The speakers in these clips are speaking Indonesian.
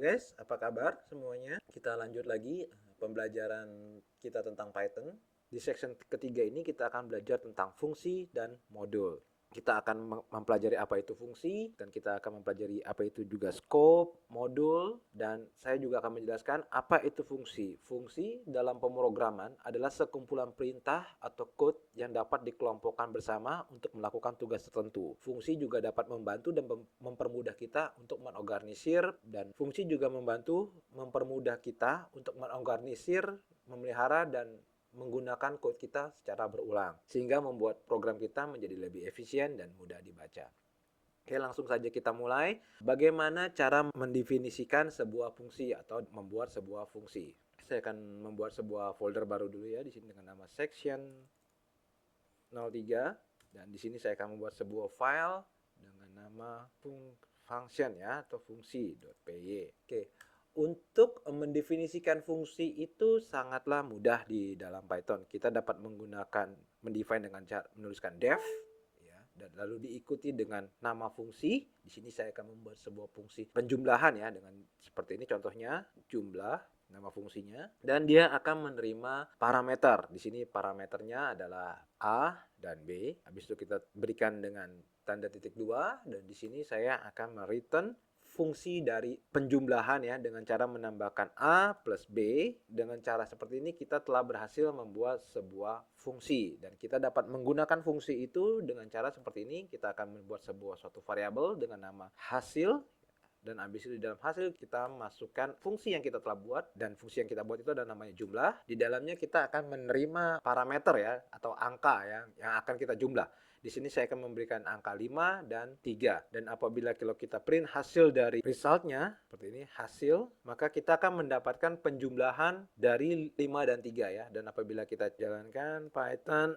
guys, apa kabar semuanya? Kita lanjut lagi pembelajaran kita tentang Python. Di section ketiga ini kita akan belajar tentang fungsi dan modul. Kita akan mempelajari apa itu fungsi, dan kita akan mempelajari apa itu juga scope, modul, dan saya juga akan menjelaskan apa itu fungsi. Fungsi dalam pemrograman adalah sekumpulan perintah atau code yang dapat dikelompokkan bersama untuk melakukan tugas tertentu. Fungsi juga dapat membantu dan mempermudah kita untuk mengorganisir, dan fungsi juga membantu mempermudah kita untuk mengorganisir, memelihara, dan menggunakan code kita secara berulang, sehingga membuat program kita menjadi lebih efisien dan mudah dibaca. Oke, langsung saja kita mulai. Bagaimana cara mendefinisikan sebuah fungsi atau membuat sebuah fungsi? Saya akan membuat sebuah folder baru dulu ya, di sini dengan nama section 03, dan di sini saya akan membuat sebuah file dengan nama function ya, atau fungsi.py. Oke. Untuk mendefinisikan fungsi itu sangatlah mudah di dalam Python. Kita dapat mendefine dengan cara menuliskan def ya, dan lalu diikuti dengan nama fungsi. Di sini saya akan membuat sebuah fungsi penjumlahan ya, dengan seperti ini contohnya, jumlah nama fungsinya, dan dia akan menerima parameter. Di sini parameternya adalah A dan B. Habis itu kita berikan dengan tanda titik 2, dan di sini saya akan mereturn fungsi dari penjumlahan ya, dengan cara menambahkan A plus B. Dengan cara seperti ini kita telah berhasil membuat sebuah fungsi, dan kita dapat menggunakan fungsi itu dengan cara seperti ini. Kita akan membuat sebuah suatu variabel dengan nama hasil, dan habis itu di dalam hasil kita masukkan fungsi yang kita telah buat, dan fungsi yang kita buat itu adalah namanya jumlah. Di dalamnya kita akan menerima parameter ya, atau angka ya, yang akan kita jumlah. Di sini saya akan memberikan angka 5 dan 3. Dan apabila kalau kita print hasil dari resultnya, seperti ini, hasil, maka kita akan mendapatkan penjumlahan dari 5 dan 3 ya. Dan apabila kita jalankan Python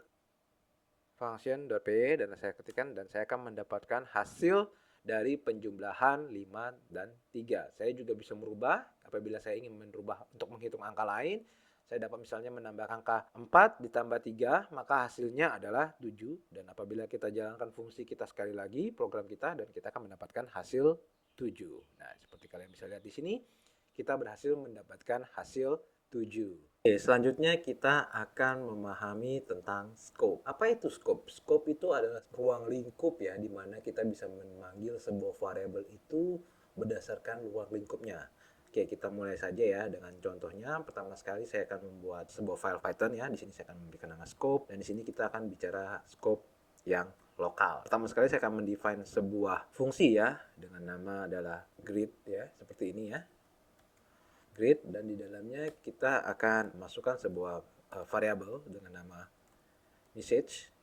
function.py, dan saya ketikkan, dan saya akan mendapatkan hasil dari penjumlahan 5 dan 3. Saya juga bisa merubah, apabila saya ingin merubah untuk menghitung angka lain. Saya dapat misalnya menambah angka 4 ditambah 3, maka hasilnya adalah 7. Dan apabila kita jalankan fungsi kita sekali lagi, program kita, dan kita akan mendapatkan hasil 7. Nah, seperti kalian bisa lihat di sini, kita berhasil mendapatkan hasil 7. Oke, selanjutnya kita akan memahami tentang scope. Apa itu scope? Scope itu adalah ruang lingkup ya, di mana kita bisa memanggil sebuah variabel itu berdasarkan ruang lingkupnya. Oke, kita mulai saja ya dengan contohnya. Pertama sekali saya akan membuat sebuah file Python ya. Di sini saya akan memberikan nama scope, dan di sini kita akan bicara scope yang lokal. Pertama sekali saya akan mendefine sebuah fungsi ya, dengan nama adalah grid ya, seperti ini ya. Grid, dan di dalamnya kita akan masukkan sebuah variabel dengan nama message.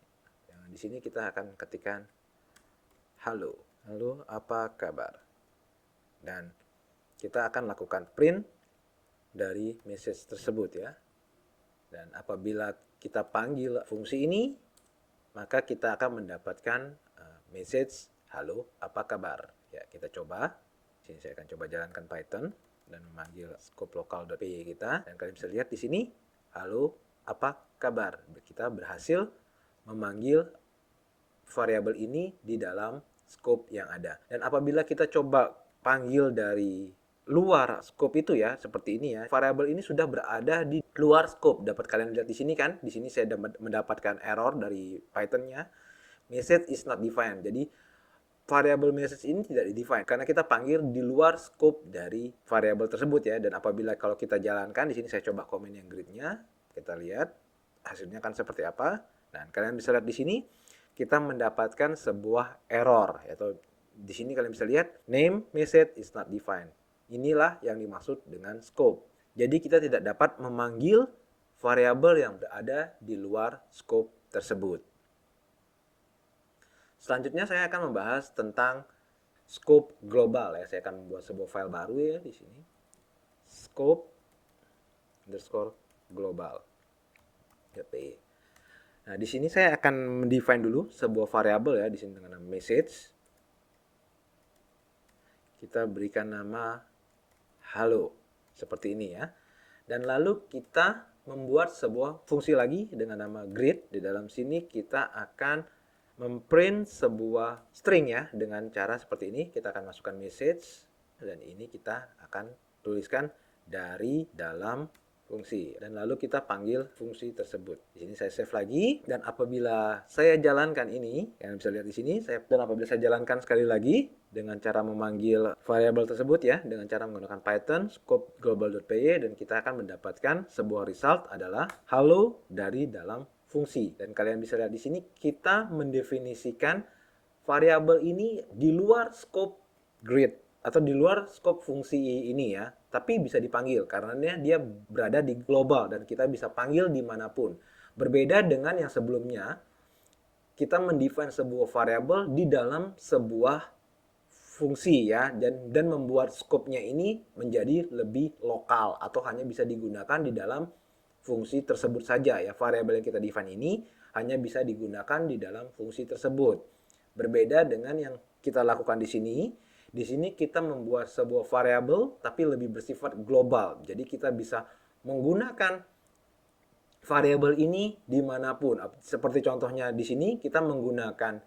Yang di sini kita akan ketikkan halo. Halo, apa kabar? Dan kita akan lakukan print dari message tersebut ya. Dan apabila kita panggil fungsi ini, maka kita akan mendapatkan message halo, apa kabar? Ya, kita coba. Sini saya akan coba jalankan Python dan memanggil scope local.py kita, dan kalian bisa lihat di sini halo, apa kabar? Kita berhasil memanggil variabel ini di dalam scope yang ada. Dan apabila kita coba panggil dari luar scope itu ya, seperti ini ya, variabel ini sudah berada di luar scope. Dapat kalian lihat di sini kan? Di sini saya mendapatkan error dari Python-nya, message is not defined. Jadi variabel message ini tidak di-define karena kita panggil di luar scope dari variabel tersebut ya. Dan apabila kalau kita jalankan, di sini saya coba komen yang gridnya, kita lihat hasilnya kan seperti apa. Dan kalian bisa lihat di sini kita mendapatkan sebuah error, yaitu di sini kalian bisa lihat name message is not defined. Inilah yang dimaksud dengan scope. Jadi kita tidak dapat memanggil variabel yang berada di luar scope tersebut. Selanjutnya saya akan membahas tentang scope global ya. Saya akan membuat sebuah file baru ya di sini. Scope underscore global. Nah, di sini saya akan mendefine dulu sebuah variabel ya, di sini dengan nama message. Kita berikan nama halo, seperti ini ya. Dan lalu kita membuat sebuah fungsi lagi dengan nama grid. Di dalam sini kita akan memprint sebuah string ya, dengan cara seperti ini. Kita akan masukkan message, dan ini kita akan tuliskan dari dalam fungsi, dan lalu kita panggil fungsi tersebut. Di sini saya save lagi, dan apabila saya jalankan ini, kalian bisa lihat di sini, dan apabila saya jalankan sekali lagi dengan cara memanggil variabel tersebut ya, dengan cara menggunakan Python scope global.py, dan kita akan mendapatkan sebuah result adalah hello dari dalam fungsi. Dan kalian bisa lihat di sini kita mendefinisikan variabel ini di luar scope grid atau di luar scope fungsi ini ya, tapi bisa dipanggil karena dia berada di global dan kita bisa panggil dimanapun. Berbeda dengan yang sebelumnya, kita mendefine sebuah variabel di dalam sebuah fungsi ya, dan membuat scope-nya ini menjadi lebih lokal atau hanya bisa digunakan di dalam fungsi tersebut saja ya. Variabel yang kita define ini hanya bisa digunakan di dalam fungsi tersebut. Berbeda dengan yang kita lakukan di sini. Di sini kita membuat sebuah variabel tapi lebih bersifat global. Jadi kita bisa menggunakan variabel ini dimanapun. Seperti contohnya di sini kita menggunakan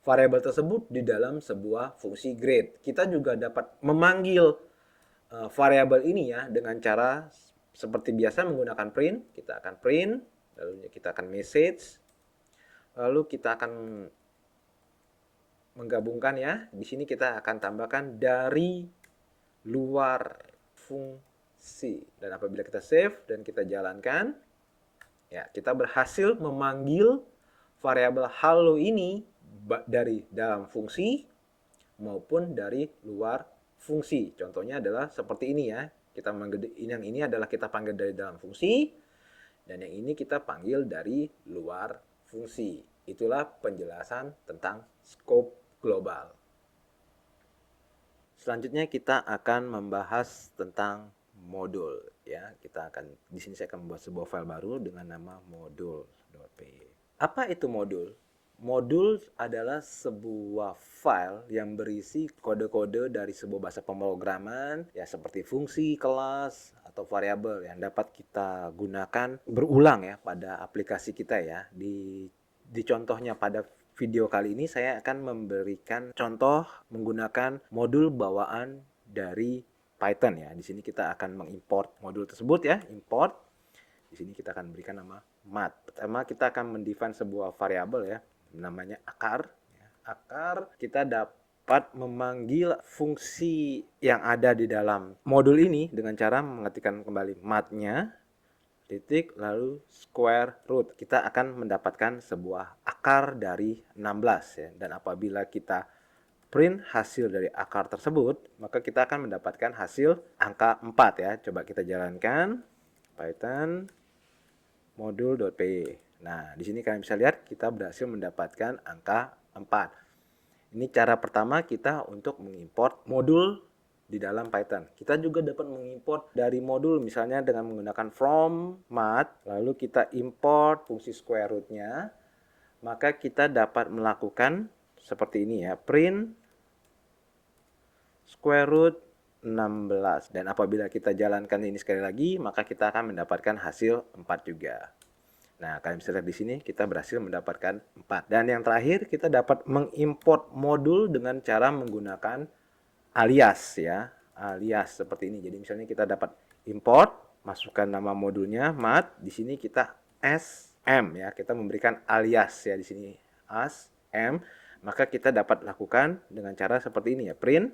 variabel tersebut di dalam sebuah fungsi grade. Kita juga dapat memanggil variabel ini ya dengan cara seperti biasa menggunakan print. Kita akan print, lalu kita akan message, lalu kita akan menggabungkan ya. Di sini kita akan tambahkan dari luar fungsi. Dan apabila kita save dan kita jalankan, ya kita berhasil memanggil variabel hello ini dari dalam fungsi maupun dari luar fungsi. Contohnya adalah seperti ini ya. Yang ini adalah kita panggil dari dalam fungsi, dan yang ini kita panggil dari luar fungsi. Itulah penjelasan tentang scope global. Selanjutnya kita akan membahas tentang modul ya. Di sini saya akan membuat sebuah file baru dengan nama modul.py. Apa itu modul? Modul adalah sebuah file yang berisi kode-kode dari sebuah bahasa pemrograman ya, seperti fungsi, kelas, atau variabel yang dapat kita gunakan berulang ya pada aplikasi kita ya. Di contohnya pada video kali ini saya akan memberikan contoh menggunakan modul bawaan dari Python ya. Di sini kita akan mengimport modul tersebut ya, import. Di sini kita akan berikan nama math. Pertama kita akan mendefine sebuah variabel ya, namanya akar. Akar kita dapat memanggil fungsi yang ada di dalam modul ini dengan cara mengetikkan kembali math-nya, titik, lalu square root. Kita akan mendapatkan sebuah akar dari 16 ya. Dan apabila kita print hasil dari akar tersebut, maka kita akan mendapatkan hasil angka 4 ya. Coba kita jalankan Python modul.py. Nah, di sini kalian bisa lihat kita berhasil mendapatkan angka 4. Ini cara pertama kita untuk mengimport modul di dalam Python. Kita juga dapat mengimport dari modul misalnya dengan menggunakan from math, lalu kita import fungsi square root-nya, maka kita dapat melakukan seperti ini ya, print square root 16. Dan apabila kita jalankan ini sekali lagi, maka kita akan mendapatkan hasil 4 juga. Nah, kalian bisa lihat di sini kita berhasil mendapatkan 4. Dan yang terakhir kita dapat mengimport modul dengan cara menggunakan alias ya, alias seperti ini. Jadi misalnya kita dapat import, masukkan nama modulnya math, di sini kita sm ya, kita memberikan alias ya di sini as m, maka kita dapat lakukan dengan cara seperti ini ya, print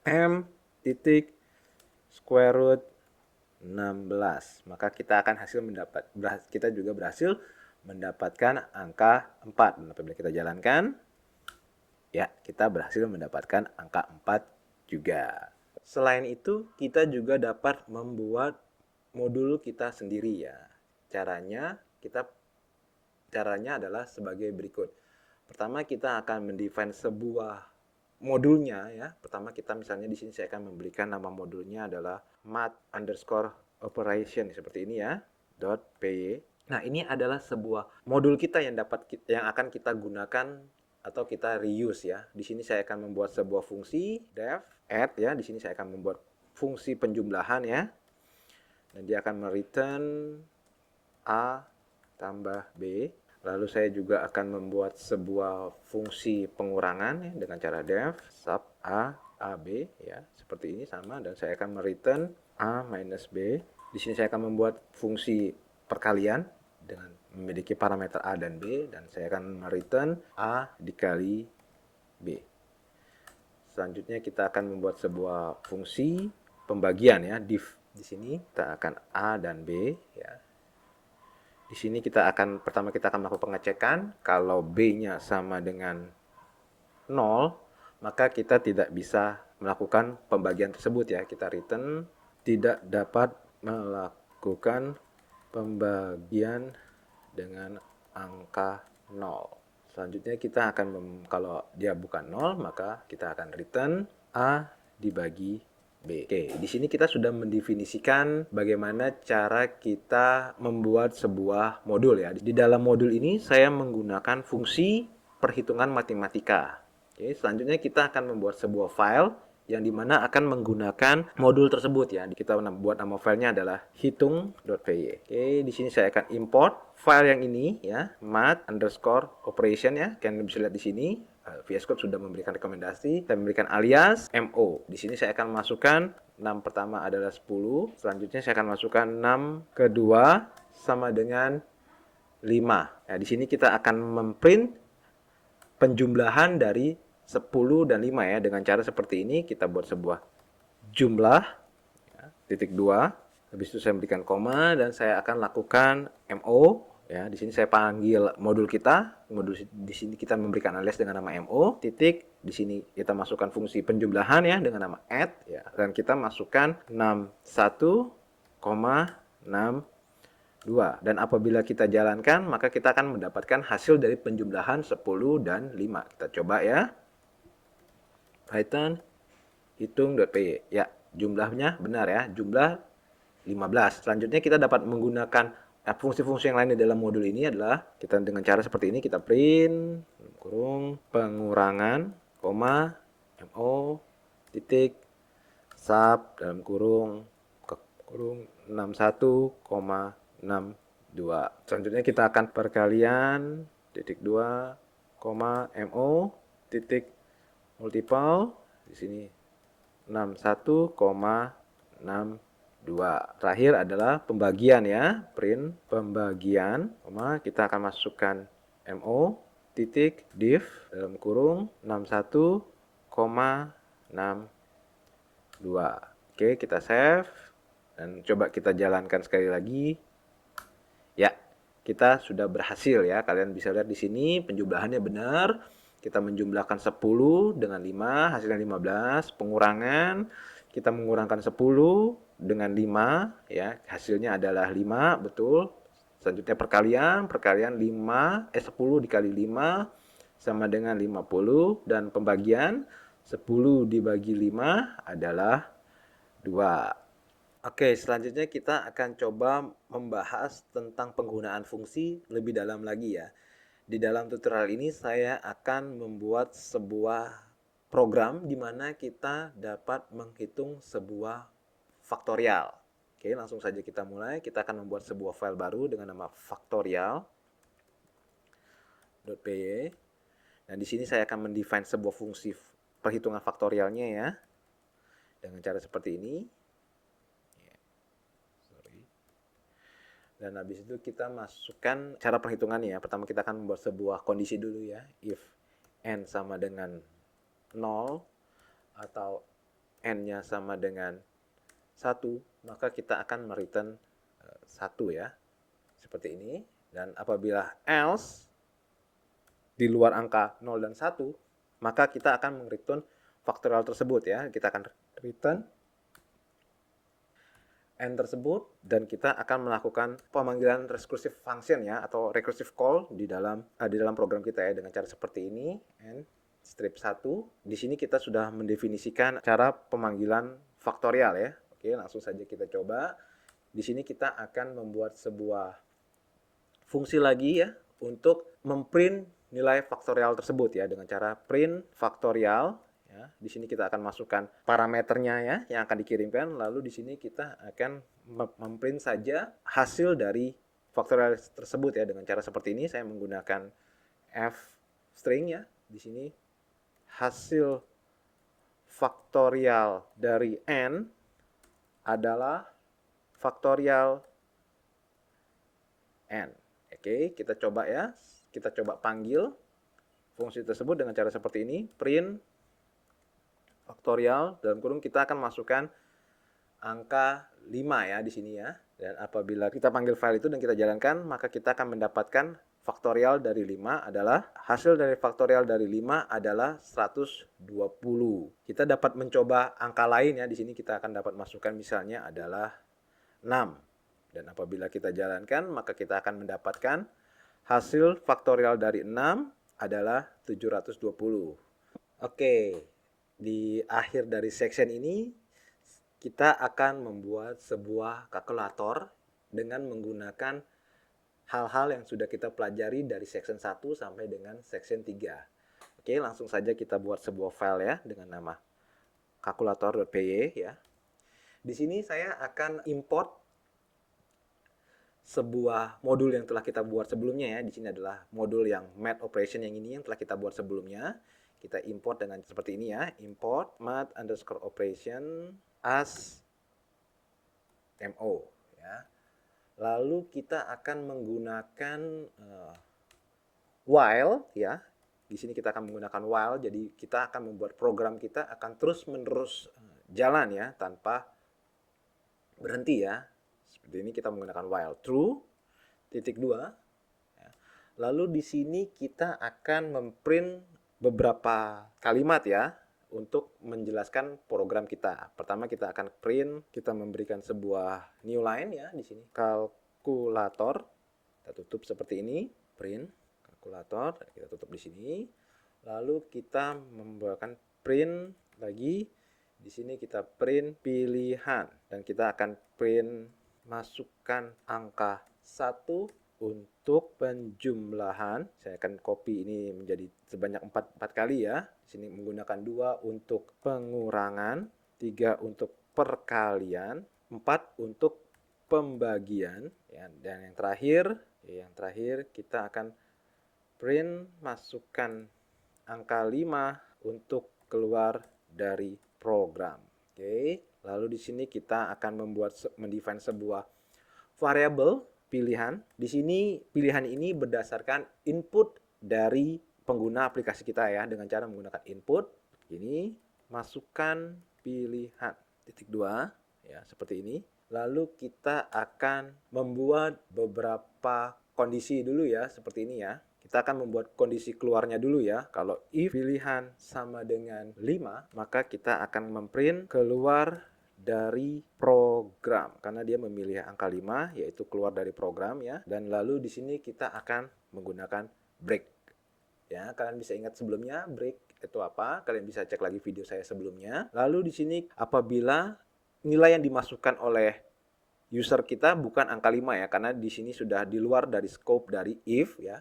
m titik square root 16, maka kita akan kita juga berhasil mendapatkan angka 4. Dan apabila kita jalankan, ya, kita berhasil mendapatkan angka 4 juga. Selain itu, kita juga dapat membuat modul kita sendiri ya. Caranya adalah sebagai berikut. Pertama, kita akan mendefine sebuah modulnya ya. Pertama kita misalnya di sini saya akan memberikan nama modulnya adalah math_operation seperti ini ya, .py. Nah, ini adalah sebuah modul kita yang akan kita gunakan atau kita reuse ya. Di sini saya akan membuat sebuah fungsi def add ya. Di sini saya akan membuat fungsi penjumlahan ya. Dan dia akan return A tambah B. Lalu saya juga akan membuat sebuah fungsi pengurangan ya, dengan cara def sub A AB ya, seperti ini sama, dan saya akan mereturn A minus B. Di sini saya akan membuat fungsi perkalian dengan memiliki parameter A dan B, dan saya akan mereturn A dikali B. Selanjutnya kita akan membuat sebuah fungsi pembagian ya, div. Di sini kita akan A dan B ya. Di sini pertama kita akan melakukan pengecekan. Kalau B-nya sama dengan 0, maka kita tidak bisa melakukan pembagian tersebut ya. Kita return tidak dapat melakukan pembagian dengan angka 0. Selanjutnya kita akan kalau dia bukan 0, maka kita akan return A dibagi B. Oke, di sini kita sudah mendefinisikan bagaimana cara kita membuat sebuah modul ya. Di dalam modul ini saya menggunakan fungsi perhitungan matematika. Oke, selanjutnya kita akan membuat sebuah file yang dimana akan menggunakan modul tersebut ya. Kita buat nama filenya adalah hitung.py. Oke, di sini saya akan import file yang ini ya, math_operation ya. Kalian bisa lihat di sini. VS Code sudah memberikan rekomendasi. Saya memberikan alias MO. Di sini saya akan masukkan 6 pertama adalah 10. Selanjutnya saya akan masukkan 6 kedua sama dengan 5. Ya, di sini kita akan memprint penjumlahan dari 10 dan 5 ya. Dengan cara seperti ini kita buat sebuah jumlah ya, titik 2. Habis itu saya berikan koma dan saya akan lakukan MO ya. Di sini saya panggil modul kita. Modul di sini kita memberikan alias dengan nama MO titik. Di sini kita masukkan fungsi penjumlahan ya dengan nama add ya. Dan kita masukkan 61,6 2. Dan apabila kita jalankan, maka kita akan mendapatkan hasil dari penjumlahan 10 dan 5. Kita coba ya. Python hitung.py. Ya, jumlahnya benar ya. Jumlah 15. Selanjutnya kita dapat menggunakan fungsi-fungsi yang lain di dalam modul ini adalah kita dengan cara seperti ini, kita print kurung pengurangan koma mo titik sub dalam kurung 61,62. Selanjutnya kita akan perkalian titik 2 koma mo titik multiple di sini 61,62. Terakhir adalah pembagian ya, print pembagian, kita akan masukkan mo titik div dalam kurung 61,62. Oke, kita save dan coba kita jalankan sekali lagi. Ya, kita sudah berhasil ya. Kalian bisa lihat di sini penjumlahannya benar. Kita menjumlahkan 10 dengan 5, hasilnya 15. Pengurangan, kita mengurangkan 10 dengan 5, ya, hasilnya adalah 5, betul. Selanjutnya perkalian 10 dikali 5 sama dengan 50. Dan pembagian 10 dibagi 5 adalah 2. Oke, selanjutnya kita akan coba membahas tentang penggunaan fungsi lebih dalam lagi ya. Di dalam tutorial ini saya akan membuat sebuah program di mana kita dapat menghitung sebuah faktorial. Oke, langsung saja kita mulai. Kita akan membuat sebuah file baru dengan nama faktorial.py. Dan di sini saya akan mendefine sebuah fungsi perhitungan faktorialnya ya. Dengan cara seperti ini. Dan habis itu kita masukkan cara perhitungannya ya. Pertama kita akan membuat sebuah kondisi dulu ya. If n sama dengan 0 atau n-nya sama dengan 1, maka kita akan mereturn 1 ya. Seperti ini. Dan apabila else di luar angka 0 dan 1, maka kita akan mereturn faktorial tersebut ya. Kita akan return n tersebut dan kita akan melakukan pemanggilan recursive function ya atau recursive call di dalam program kita ya dengan cara seperti ini n strip 1. Di sini kita sudah mendefinisikan cara pemanggilan faktorial ya. Oke, langsung saja kita coba. Di sini kita akan membuat sebuah fungsi lagi ya untuk memprint nilai faktorial tersebut ya dengan cara print faktorial. Ya, di sini kita akan masukkan parameternya ya yang akan dikirimkan. Lalu di sini kita akan memprint saja hasil dari faktorial tersebut ya dengan cara seperti ini. Saya menggunakan f string ya. Di sini hasil faktorial dari n adalah faktorial n. Oke, kita coba ya. Kita coba panggil fungsi tersebut dengan cara seperti ini. Print faktorial, dalam kurung kita akan masukkan angka 5 ya di sini ya. Dan apabila kita panggil file itu dan kita jalankan, maka kita akan mendapatkan faktorial dari 5 adalah, hasil dari faktorial dari 5 adalah 120. Kita dapat mencoba angka lain ya. Di sini kita akan dapat masukkan misalnya adalah 6. Dan apabila kita jalankan, maka kita akan mendapatkan hasil faktorial dari 6 adalah 720. Oke, di akhir dari section ini kita akan membuat sebuah kalkulator dengan menggunakan hal-hal yang sudah kita pelajari dari section 1 sampai dengan section 3. Oke, langsung saja kita buat sebuah file ya dengan nama kalkulator.py ya. Di sini saya akan import sebuah modul yang telah kita buat sebelumnya ya. Di sini adalah modul yang math operation yang ini yang telah kita buat sebelumnya. Kita import dengan seperti ini ya. Import math_operation as mo ya. Lalu kita akan menggunakan while ya. Di sini kita akan menggunakan while, jadi kita akan membuat program kita akan terus-menerus jalan ya tanpa berhenti ya. Seperti ini kita menggunakan while true titik 2. Ya. Lalu di sini kita akan memprint beberapa kalimat ya untuk menjelaskan program kita. Pertama kita akan print, kita memberikan sebuah new line ya di sini. Kalkulator, kita tutup seperti ini, print kalkulator, kita tutup di sini. Lalu kita membuatkan print lagi. Di sini kita print pilihan dan kita akan print masukkan angka 1 untuk penjumlahan. Saya akan copy ini menjadi sebanyak 4 kali ya. Di sini menggunakan 2 untuk pengurangan, 3 untuk perkalian, 4 untuk pembagian ya. Dan yang terakhir kita akan print masukkan angka 5 untuk keluar dari program. Oke. Lalu di sini kita akan mendefine sebuah variabel pilihan. Di sini pilihan ini berdasarkan input dari pengguna aplikasi kita ya, dengan cara menggunakan input ini masukkan pilihan titik 2 ya seperti ini. Lalu kita akan membuat beberapa kondisi dulu ya seperti ini ya. Kita akan membuat kondisi keluarnya dulu ya. Kalau if pilihan sama dengan 5, maka kita akan memprint keluar dari program karena dia memilih angka 5 yaitu keluar dari program ya. Dan lalu di sini kita akan menggunakan break. Ya, kalian bisa ingat sebelumnya break itu apa? Kalian bisa cek lagi video saya sebelumnya. Lalu di sini apabila nilai yang dimasukkan oleh user kita bukan angka 5 ya, karena di sini sudah di luar dari scope dari if ya.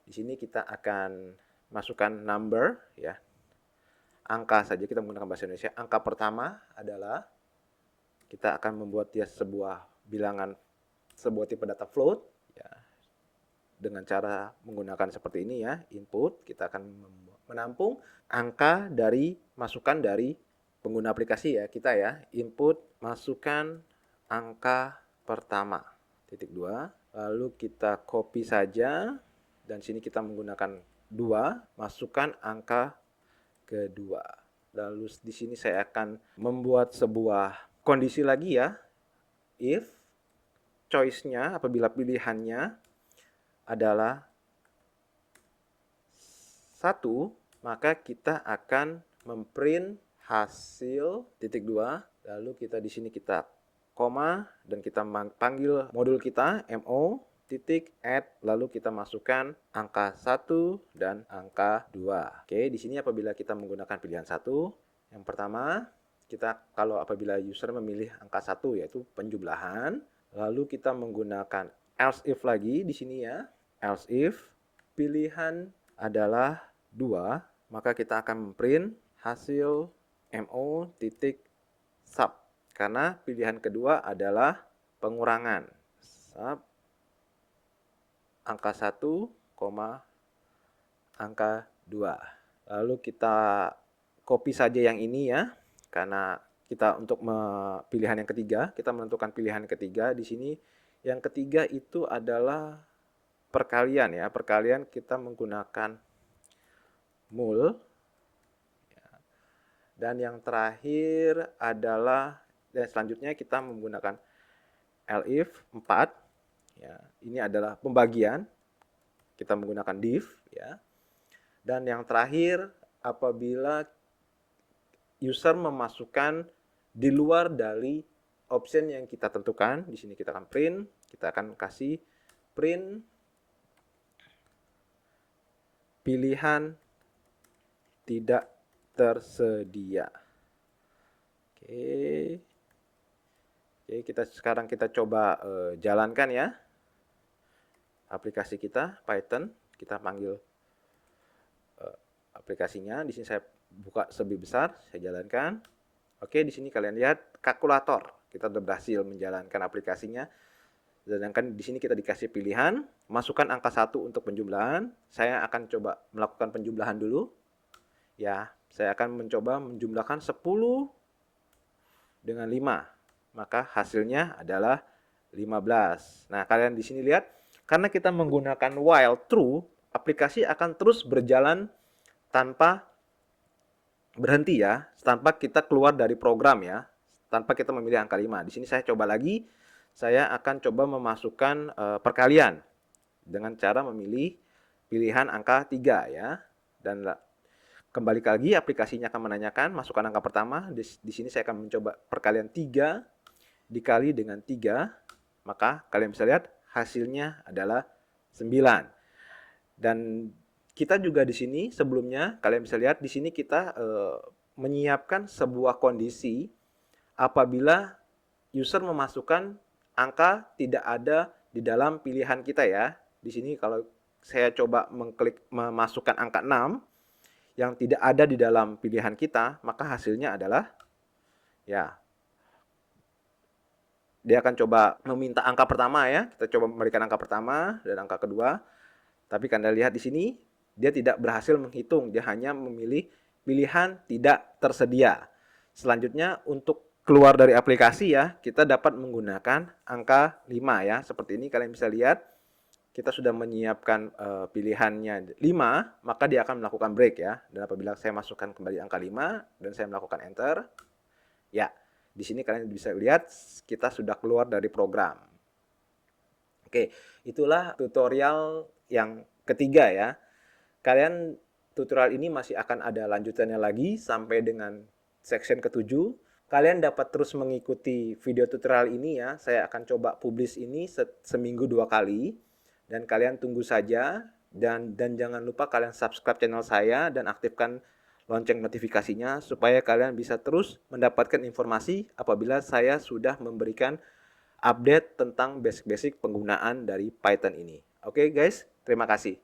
Di sini kita akan masukkan number ya. Angka saja kita menggunakan bahasa Indonesia. Angka pertama adalah kita akan membuat dia sebuah bilangan, sebuah tipe data float ya. Dengan cara menggunakan seperti ini ya, input kita akan menampung angka dari masukan dari pengguna aplikasi ya, kita ya. Input masukkan angka pertama titik 2, lalu kita copy saja dan sini kita menggunakan 2, masukkan angka kedua. Lalu di sini saya akan membuat sebuah kondisi lagi ya. If choice-nya apabila pilihannya adalah 1, maka kita akan memprint hasil titik 2, lalu kita di sini kita koma dan kita panggil modul kita mo titik add, lalu kita masukkan angka 1 dan angka 2. Oke, di sini apabila kita menggunakan pilihan 1, yang pertama kita kalau apabila user memilih angka 1 yaitu penjumlahan, lalu kita menggunakan else if lagi di sini ya. Else if pilihan adalah 2, maka kita akan memprint hasil mo titik sub karena pilihan kedua adalah pengurangan. Sub angka 1, angka 2. Lalu kita copy saja yang ini ya, karena kita untuk pilihan yang ketiga, kita menentukan pilihan ketiga di sini. Yang ketiga itu adalah perkalian ya, perkalian kita menggunakan mul. Dan yang terakhir adalah, dan selanjutnya kita menggunakan elif 4 ya. Ini adalah pembagian, kita menggunakan div ya. Dan yang terakhir, apabila user memasukkan di luar dari option yang kita tentukan, di sini kita akan print, kita akan kasih print pilihan tidak tersedia. Oke. Oke, sekarang kita coba jalankan ya aplikasi kita Python. Kita panggil aplikasinya. Di sini saya buka lebih besar, saya jalankan. Oke, di sini kalian lihat kalkulator. Kita sudah berhasil menjalankan aplikasinya. Sedangkan di sini kita dikasih pilihan, masukkan angka 1 untuk penjumlahan. Saya akan coba melakukan penjumlahan dulu. Ya, saya akan mencoba menjumlahkan 10 dengan 5. Maka hasilnya adalah 15. Nah, kalian di sini lihat, karena kita menggunakan while true, aplikasi akan terus berjalan tanpa berhenti ya, tanpa kita keluar dari program ya, tanpa kita memilih angka 5. Di sini saya coba lagi, saya akan coba memasukkan perkalian dengan cara memilih pilihan angka 3 ya. Dan kembali lagi aplikasinya akan menanyakan, masukkan angka pertama. Di sini saya akan mencoba perkalian 3 dikali dengan 3, maka kalian bisa lihat hasilnya adalah 9. Dan kita juga di sini sebelumnya kalian bisa lihat di sini kita menyiapkan sebuah kondisi apabila user memasukkan angka tidak ada di dalam pilihan kita ya. Di sini kalau saya coba mengklik memasukkan angka 6 yang tidak ada di dalam pilihan kita, maka hasilnya adalah ya, dia akan coba meminta angka pertama ya. Kita coba memberikan angka pertama dan angka kedua. Tapi kalian lihat di sini dia tidak berhasil menghitung, dia hanya memilih pilihan tidak tersedia. Selanjutnya untuk keluar dari aplikasi ya, kita dapat menggunakan angka 5 ya. Seperti ini kalian bisa lihat, kita sudah menyiapkan pilihannya 5, maka dia akan melakukan break ya. Dan apabila saya masukkan kembali angka 5 dan saya melakukan enter, ya, di sini kalian bisa lihat kita sudah keluar dari program. Oke, itulah tutorial yang ketiga ya. Kalian tutorial ini masih akan ada lanjutannya lagi sampai dengan section ke-7. Kalian dapat terus mengikuti video tutorial ini ya. Saya akan coba publish ini seminggu 2 kali. Dan kalian tunggu saja. Dan jangan lupa kalian subscribe channel saya dan aktifkan lonceng notifikasinya supaya kalian bisa terus mendapatkan informasi apabila saya sudah memberikan update tentang basic-basic penggunaan dari Python ini. Oke guys, terima kasih.